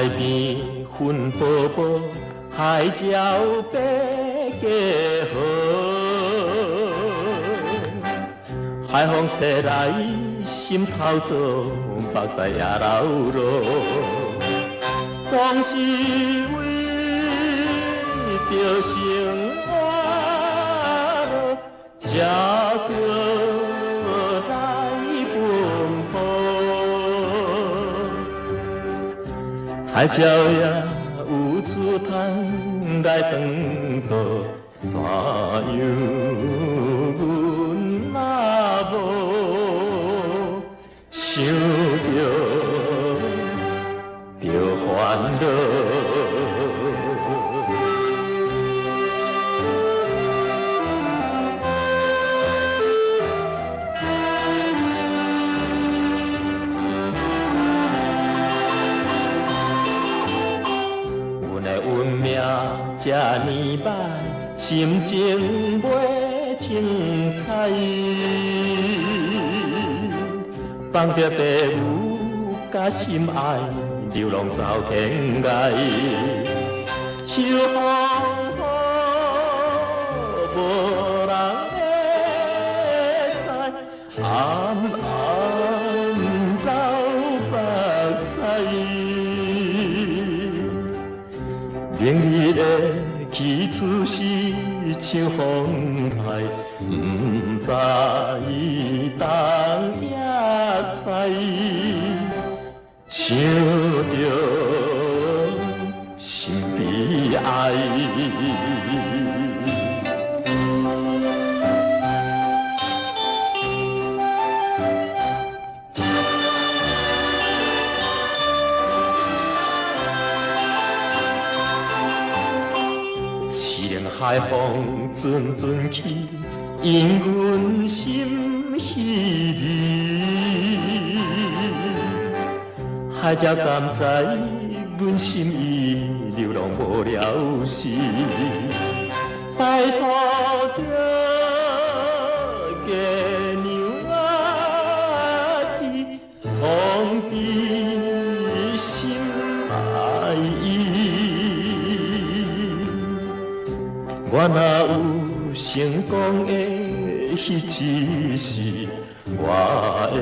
海边云薄薄，海鸟白加好。海风吹来，心头作，目屎也流落。总是为着生活，才过来奔波。海鸟也有出通来转倒，怎样阮若无想着烦恼？这呢歹，心情袂精彩。放着父母甲心爱，流浪走天涯。秋风雨，无人会知，暗暗流目屎。明日的去处是像风来，不知东也西，想着心悲哀。海风阵阵起，因阮心稀微。海鸟甘知阮心意，流浪无了时。拜托着月娘子，通知心爱意。我若有成功的迄一时，我会